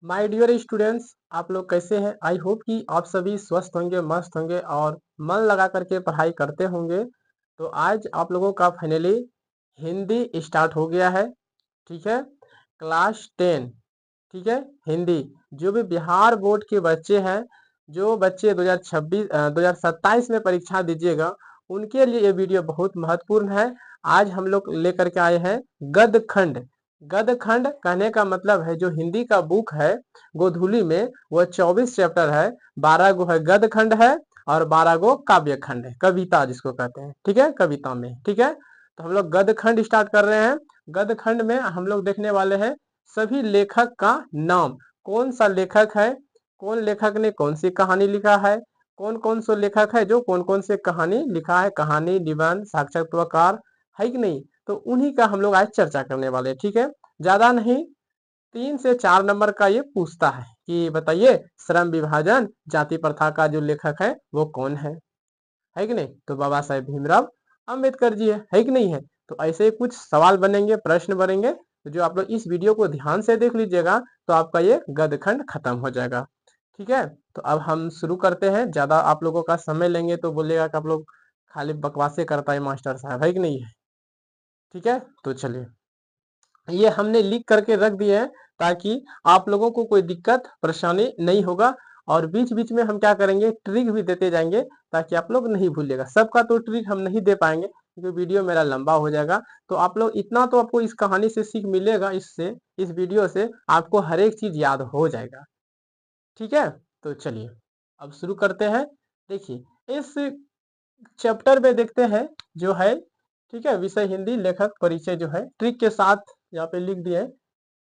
My dear students, आप लोग कैसे हैं? आई होप कि आप सभी स्वस्थ होंगे, मस्त होंगे और मन लगा करके पढ़ाई करते होंगे। तो आज आप लोगों का फाइनली हिंदी स्टार्ट हो गया है। ठीक है, क्लास 10। ठीक है, हिंदी। जो भी बिहार बोर्ड के बच्चे हैं, जो बच्चे 2027 में परीक्षा दीजिएगा, उनके लिए ये वीडियो बहुत महत्वपूर्ण है। आज हम लोग लेकर के आए हैं गद्य खंड। गद्य खंड कहने का मतलब है जो हिंदी का बुक है गोधुली में, वह 24 चैप्टर है। 12 गो है गद्य खंड है और 12 गो काव्य खंड है, कविता जिसको कहते हैं। ठीक है, कविता में। ठीक है, तो हम लोग गद्य खंड स्टार्ट कर रहे हैं। गद्य खंड में हम लोग देखने वाले हैं सभी लेखक का नाम। कौन सा लेखक है, कौन लेखक ने कौन सी कहानी लिखा है, कौन कौन सो लेखक है जो कौन कौन से कहानी लिखा है, कहानी, निबंध, साक्षात्कार, है कि नहीं। तो उन्हीं का हम लोग आज चर्चा करने वाले हैं। ठीक है, ज्यादा नहीं, 3 से 4 नंबर का ये पूछता है कि बताइए श्रम विभाजन जाति प्रथा का जो लेखक है वो कौन है कि नहीं। तो बाबा साहेब भीमराव अंबेडकर जी है कि नहीं है। तो ऐसे कुछ सवाल बनेंगे, प्रश्न बनेंगे, तो जो आप लोग इस वीडियो को ध्यान से देख लीजिएगा तो आपका ये गद्य खंड खत्म हो जाएगा। ठीक है, तो अब हम शुरू करते हैं। ज्यादा आप लोगों का समय लेंगे तो बोलेगा कि आप लोग खाली बकवासे करता है मास्टर साहब, है कि नहीं है। ठीक है, तो चलिए, ये हमने लिख करके रख दिए हैं ताकि आप लोगों को कोई दिक्कत परेशानी नहीं होगा। और बीच बीच में हम क्या करेंगे, ट्रिक भी देते जाएंगे ताकि आप लोग नहीं भूलिएगा। सबका तो ट्रिक हम नहीं दे पाएंगे क्योंकि वीडियो मेरा लंबा हो जाएगा। तो आप लोग इतना तो आपको इस कहानी से सीख मिलेगा, इससे, इस वीडियो से आपको हर एक चीज याद हो जाएगा। ठीक है, तो चलिए अब शुरू करते हैं। देखिए, इस चैप्टर में देखते हैं जो है, ठीक है, विषय हिंदी, लेखक परिचय जो है ट्रिक के साथ यहाँ पे लिख दिए।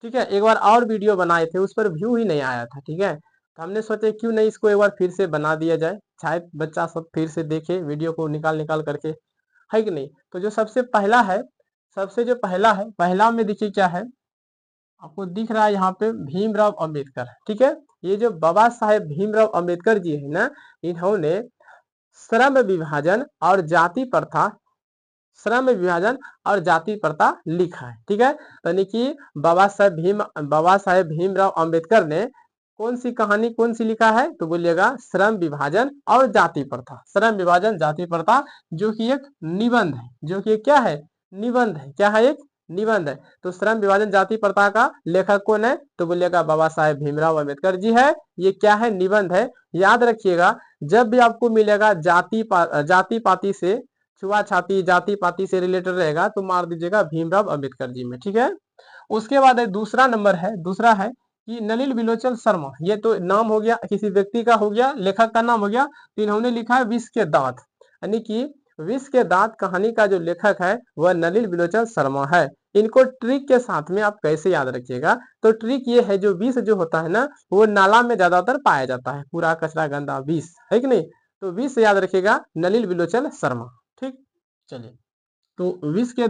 ठीक है, एक बार और वीडियो बनाए थे, उस पर व्यू ही नहीं आया था। ठीक है, तो हमने सोचे क्यों नहीं इसको एक बार फिर से बना दिया जाए, शायद बच्चा सब फिर से देखे वीडियो को निकाल निकाल करके, है कि नहीं। तो जो सबसे पहला है, सबसे जो पहला है, पहला में देखिए क्या है, आपको दिख रहा है यहाँ पे भीमराव अंबेडकर। ठीक है, ये जो बाबा साहेब भीमराव अंबेडकर जी है ना, इन्होंने श्रम विभाजन और जाति प्रथा, श्रम विभाजन और जाति प्रथा लिखा है। ठीक है, यानी कि बाबा साहेब भीमराव अंबेडकर ने कौन सी कहानी, कौन सी लिखा है, तो बोलिएगा श्रम विभाजन और जाति प्रथा। श्रम विभाजन जाति प्रथा जो कि एक निबंध है, जो कि क्या है, निबंध है। क्या है, एक निबंध है। तो श्रम विभाजन जाति प्रथा का लेखक कौन है, तो बोलिएगा बाबा साहेब भीमराव अंबेडकर जी है। ये क्या है, निबंध है। याद रखिएगा, जब भी आपको मिलेगा जाति पाति से, छुआछाती, जाति पाति से रिलेटेड रहेगा तो मार दीजिएगा भीमराव अंबेडकर जी में। ठीक है, उसके बाद दूसरा नंबर है, दूसरा है कि नलिनी विलोचन शर्मा। ये तो नाम हो गया, किसी व्यक्ति का हो गया, लेखक का नाम हो गया। तो इन्होंने लिखा है विष के दांत, यानी कि विष के दांत कहानी का जो लेखक है वह नलिनी विलोचन शर्मा है। इनको ट्रिक के साथ में आप कैसे याद रखिएगा, तो ट्रिक ये है, जो विष जो होता है ना, वो नाला में ज्यादातर पाया जाता है, पूरा कचरा गंदा विष, है कि नहीं। तो विष याद रखिएगा, नलिनी विलोचन शर्मा। ठीक, चलिए, तो विष के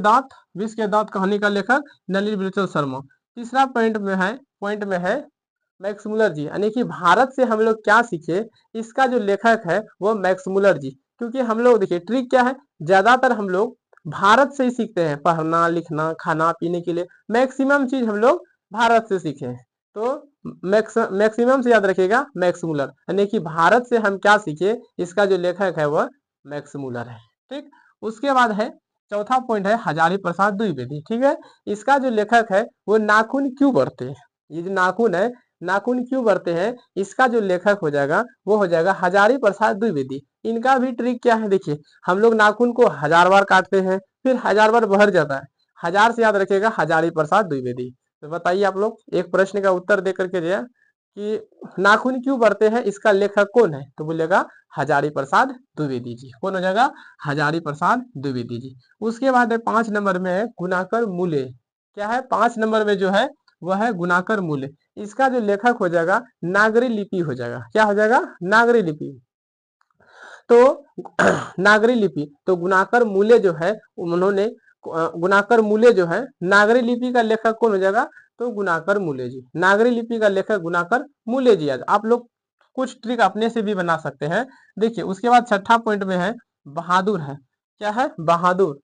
दांत कहानी का लेखक नलिनी विलोचन शर्मा। तीसरा पॉइंट में है मैक्स मुलर जी, यानी कि भारत से हम लोग क्या सीखे, इसका जो लेखक है वो मैक्स मुलर जी। क्योंकि हम लोग देखिए ट्रिक क्या है, ज्यादातर हम लोग भारत से ही सीखते हैं, पढ़ना लिखना खाना पीने के लिए मैक्सिमम चीज हम लोग भारत से सीखे हैं। तो मैक्सिमम से याद रखिएगा मैक्स मुलर, यानी कि भारत से हम क्या सीखे, इसका जो लेखक है वह मैक्स मुलर है। ठीक, उसके बाद है चौथा पॉइंट है हजारी प्रसाद द्विवेदी। ठीक है, इसका जो लेखक है वो नाखून क्यों बढ़ते हैं, ये जो नाखून है, नाखून क्यों बढ़ते हैं, इसका जो लेखक हो जाएगा वो हो जाएगा हजारी प्रसाद द्विवेदी। इनका भी ट्रिक क्या है, देखिए हम लोग नाखून को 1000 बार काटते हैं, फिर 1000 बार बढ़ जाता है, 1000 से याद रखिएगा हजारी प्रसाद द्विवेदी। तो बताइए आप लोग, एक प्रश्न का उत्तर दे करके दिया कि नाखून क्यों बढ़ते हैं, इसका लेखक कौन है, तो बोलेगा हजारी प्रसाद द्विवेदी जी। कौन हो जाएगा, हजारी प्रसाद द्विवेदी जी। उसके बाद है 5 नंबर में है गुणाकर मूले। क्या है, 5 नंबर में जो है वह है गुणाकर मूले। इसका जो लेखक हो जाएगा नागरी लिपि हो जाएगा। क्या हो जाएगा, नागरी लिपि। तो नागरी लिपि, तो गुणाकर मूले जो है उन्होंने, गुणाकर मूले जो है नागरी लिपि का लेखक कौन हो जाएगा, तो गुणाकर मूले जी। नागरी लिपि का लेखक गुणाकर मूले जी। आज आप लोग कुछ ट्रिक अपने से भी बना सकते हैं। देखिए उसके बाद छठा पॉइंट में है बहादुर है। क्या है, बहादुर,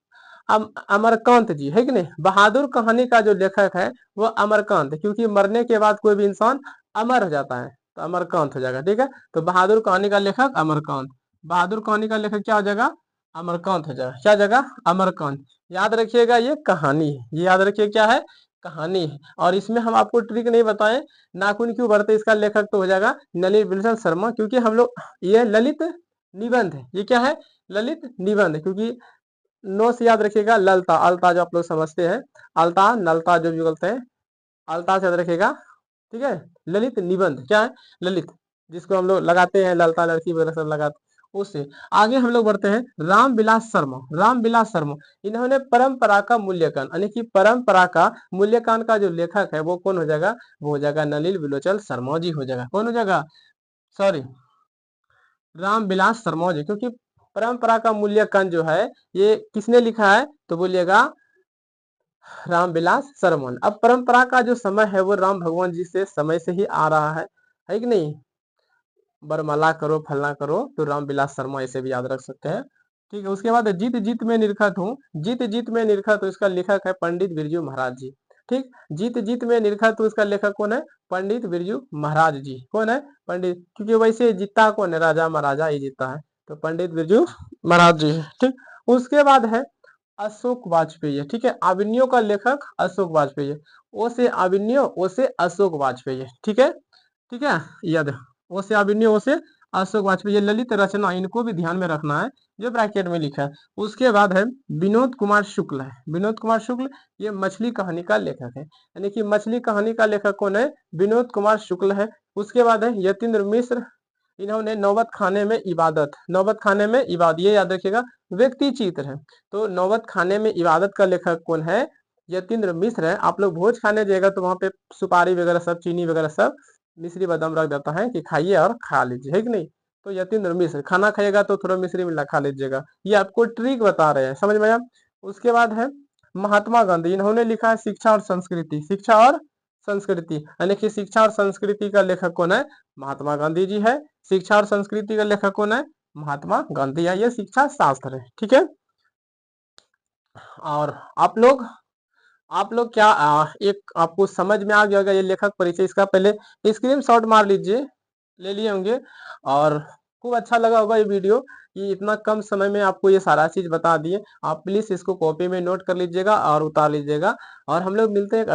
अमरकांत जी, है कि नहीं। बहादुर कहानी का जो लेखक है वो अमरकांत, क्योंकि मरने के बाद कोई भी इंसान अमर हो जाता है तो अमरकांत हो जाएगा। ठीक है, तो बहादुर कहानी का लेखक अमरकांत, बहादुर कहानी का लेखक क्या हो जाएगा, अमरकांत हो जाएगा। क्या जगह, अमरकांत। याद रखिएगा ये कहानी है, ये याद रखिए क्या है, कहानी है। और इसमें हम आपको ट्रिक नहीं बताएं, नाखून क्यों बढ़ते, इसका लेखक तो हो जाएगा ललित विल्सन शर्मा, क्योंकि हम लोग ये ललित निबंध है, ये क्या है, ललित निबंध है। क्योंकि नो से याद रखिएगा ललता अलता, जो आप लोग समझते हैं, अलता नलता जो भी बोलते हैं, अलता से याद रखिएगा। ठीक है, ललित निबंध क्या है, ललित, जिसको हम लोग लगाते हैं ललता लड़की वगैरह सब लगाते, उससे आगे हम लोग बढ़ते हैं। रामविलास शर्मा, रामविलास शर्मा, इन्होंने परंपरा का मूल्यांकन, यानी कि परंपरा का मूल्यांकन का जो लेखक है वो कौन हो जाएगा, वो हो जाएगा नलिल विलोचन शर्मा जी हो जाएगा। कौन हो जाएगा, सॉरी, रामविलास शर्मा जी। क्योंकि परंपरा का मूल्यांकन जो है ये किसने लिखा है, तो बोलिएगा रामविलास शर्मा। अब परंपरा का जो समय है वो राम भगवान जी से समय से ही आ रहा है कि नहीं, बरमाला करो फलना करो, तो रामविलास शर्मा इसे भी याद रख सकते हैं। ठीक है, उसके बाद जीत जीत में निरखत हूँ, जीत जीत में निरखत हूँ, इसका लेखक है पंडित बिरजू महाराज जी। ठीक, जीत जीत में निरखत हूँ, इसका लेखक कौन है, पंडित बिरजू महाराज जी। कौन है, पंडित, क्योंकि वैसे जीता कौन है, राजा महाराजा ही जीता है, तो पंडित बिरजू महाराज जी है। ठीक, उसके बाद है अशोक वाजपेयी है। ठीक है, अभिनयों का लेखक अशोक वाजपेयी है, ओ से अभिनय, ओ से अशोक वाजपेयी है। ठीक है, ठीक है, याद, ओ से अभिनय, ओ से अशोक वाजपेयी, ये ललित रचना, इनको भी ध्यान में रखना है जो ब्रैकेट में लिखा है। उसके बाद है विनोद कुमार शुक्ल है, विनोद कुमार शुक्ल, ये मछली कहानी का लेखक है, यानी कि मछली कहानी का लेखक कौन है, विनोद कुमार शुक्ल है। उसके बाद है यतीन्द्र मिश्र, इन्होंने नौबत खाने में इबादत, नौबत खाने में इबादत, ये याद रखिएगा व्यक्ति चित्र है, तो नौबत खाने में इबादत का लेखक कौन है, यतीन्द्र मिश्र है। आप लोग भोज खाने जाएगा तो वहां पे सुपारी वगैरह सब, चीनी वगैरह सब, मिश्री बादाम रख देता है कि खाइए और खा लीजिए, है कि नहीं। तो यतीन्द्र मिश्र, खाना खाइएगा तो थोड़ा मिश्री मिला खा लीजिएगा, ये आपको ट्रिक बता रहे हैं, समझ में आया। उसके बाद है महात्मा गांधी, इन्होंने लिखा है शिक्षा और संस्कृति, शिक्षा और संस्कृति, यानी कि शिक्षा और संस्कृति का लेखक कौन है, महात्मा गांधी जी है। शिक्षा और संस्कृति का लेखक कौन है, महात्मा गांधी है, ये शिक्षा शास्त्र है। ठीक है, और आप लोग क्या एक आपको समझ में आ गया होगा ये लेखक परिचय, इसका पहले स्क्रीन शॉट मार लीजिए, ले लिए होंगे, और खूब अच्छा लगा होगा ये वीडियो कि इतना कम समय में आपको ये सारा चीज बता दिए। आप प्लीज इसको कॉपी में नोट कर लीजिएगा और उतार लीजिएगा, और हम लोग मिलते हैं